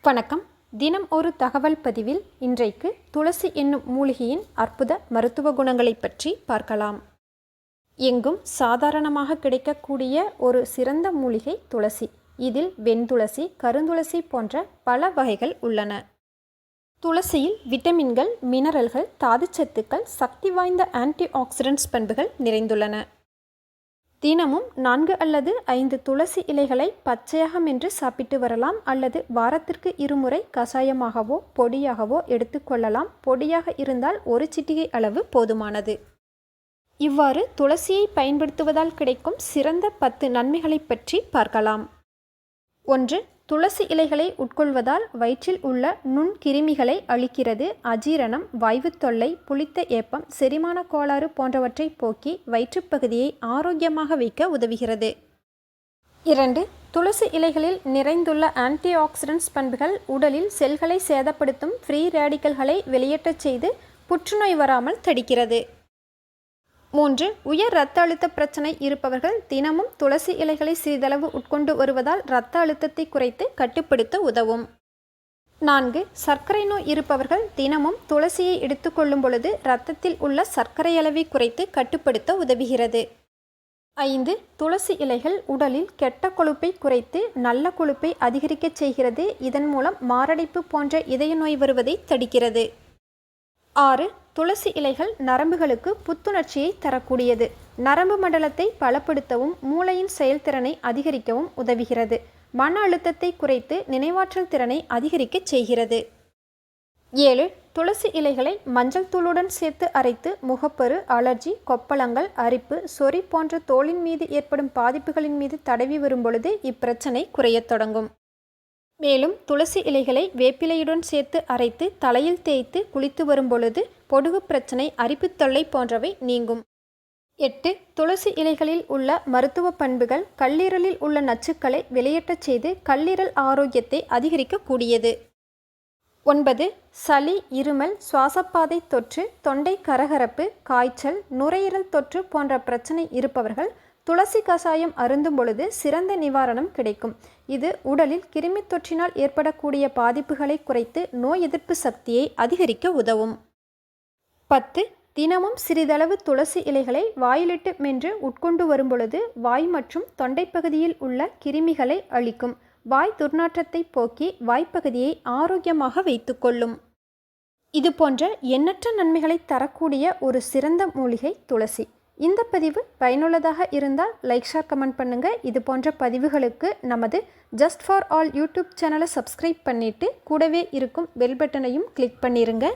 வணக்கம். தினம் ஒரு தகவல் பதிவில் இன்றைக்கு துளசி என்னும் மூலிகையின் அற்புத மருத்துவ குணங்களை பற்றி பார்க்கலாம். எங்கும் சாதாரணமாக கிடைக்கக்கூடிய ஒரு சிறந்த மூலிகை துளசி. இதில் வெண்துளசி, கருந்துளசி போன்ற பல வகைகள் உள்ளன. துளசியில் விட்டமின்கள், மினரல்கள், தாதுச்சத்துக்கள், சக்தி வாய்ந்த ஆன்டி ஆக்சிடென்ட்ஸ் பண்புகள் நிறைந்துள்ளன. தினமும் 4 அல்லது 5 துளசி இலைகளை பச்சையாக மென்று சாப்பிட்டு வரலாம் அல்லது வாரத்திற்கு 2 முறை கஷாயமாகவோ பொடியாகவோ எடுத்துக்கொள்ளலாம். பொடியாக இருந்தால் 1 சிட்டிகை அளவு போதுமானது. இவ்வாறு துளசியை பயன்படுத்துவதால் கிடைக்கும் சிறந்த 10 நன்மைகளை பற்றி பார்க்கலாம். 1. துளசி இலைகளை உட்கொள்வதால் வயிற்றில் உள்ள நுண்கிருமிகளை அழிக்கிறது. அஜீரணம், வாய்வு தொல்லை, புளித்த ஏப்பம், செரிமான கோளாறு போன்றவற்றை போக்கி வயிற்றுப்பகுதியை ஆரோக்கியமாக வைக்க உதவுகிறது. 2. துளசி இலைகளில் நிறைந்துள்ள ஆன்டி ஆக்சிடென்ட்ஸ் பண்புகள் உடலில் செல்களை சேதப்படுத்தும் ஃப்ரீ ரேடிக்கல்களை வெளியேற்றச் செய்து புற்றுநோய் வராமல் தடுக்கிறது. 3. உயர் இரத்த அழுத்த பிரச்சனை இருப்பவர்கள் தினமும் துளசி இலைகளை சிறிதளவு உட்கொண்டு வருவதால் இரத்த அழுத்தத்தை குறைத்து கட்டுப்படுத்த உதவும். 4. சர்க்கரை நோய் இருப்பவர்கள் தினமும் துளசியை எடுத்துக்கொள்ளும் பொழுது இரத்தத்தில் உள்ள சர்க்கரை அளவை குறைத்து கட்டுப்படுத்த உதவுகிறது. 5. துளசி இலைகள் உடலில் கெட்ட கொழுப்பை குறைத்து நல்ல கொழுப்பை அதிகரிக்கச் செய்கிறது. இதன் மூலம் மாரடைப்பு போன்ற இதய நோய் வருவதை தடுக்கிறது. 6. துளசி இலைகள் நரம்புகளுக்கு புத்துணர்ச்சியை தரக்கூடியது. நரம்பு மண்டலத்தை பலப்படுத்தவும் மூளையின் செயல்திறனை அதிகரிக்கவும் உதவுகிறது. மன அழுத்தத்தை குறைத்து நினைவாற்றல் திறனை அதிகரிக்கச் செய்கிறது. 7. துளசி இலைகளை மஞ்சள் தூளுடன் சேர்த்து அரைத்து முகப்பரு, அலர்ஜி, கொப்பளங்கள், அரிப்பு, சொறி போன்ற தோலின் மீது ஏற்படும் பாதிப்புகளின் மீது தடவி வரும்பொழுது இப்பிரச்சனை குறையத் தொடங்கும். மேலும் துளசி இலைகளை வேப்பிலையுடன் சேர்த்து அரைத்து தலையில் தேய்த்து குளித்து வரும்பொழுது பொடுகு பிரச்சனை, அரிப்பு தொல்லை போன்றவை நீங்கும். 8. துளசி இலைகளில் உள்ள மருத்துவ பண்புகள் கல்லீரலில் உள்ள நச்சுக்களை வெளியேற்றச் செய்து கல்லீரல் ஆரோக்கியத்தை அதிகரிக்கக்கூடியது. 9. சளி, இருமல், சுவாசப்பாதை தொற்று, தொண்டை கரகரப்பு, காய்ச்சல், நுரையீரல் தொற்று போன்ற பிரச்சனை இருப்பவர்கள் துளசி கஷாயம் அருந்தும் பொழுது சிறந்த நிவாரணம் கிடைக்கும். இது உடலில் கிருமி தொற்றினால் ஏற்படக்கூடிய பாதிப்புகளை குறைத்து நோய் எதிர்ப்பு சக்தியை அதிகரிக்க உதவும். 10. தினமும் சிறிதளவு துளசி இலைகளை வாயிலிட்டு மென்று உட்கொண்டு வரும்பொழுது வாய் மற்றும் தொண்டை பகுதியில் உள்ள கிருமிகளை அழிக்கும். வாய் துர்நாற்றத்தை போக்கி வாய்ப்பகுதியை ஆரோக்கியமாக வைத்துக்கொள்ளும். இது போன்ற எண்ணற்ற நன்மைகளை தரக்கூடிய ஒரு சிறந்த மூலிகை துளசி. இந்த பதிவு பயனுள்ளதாக இருந்தால் லைக், ஷேர், கமெண்ட் பண்ணுங்கள். இது போன்ற பதிவுகளுக்கு நமது ஜஸ்ட் ஃபார் ஆல் யூடியூப் சேனலை சப்ஸ்கிரைப் பண்ணிவிட்டு கூடவே இருக்கும் பெல் பட்டனையும் கிளிக் பண்ணிடுங்க.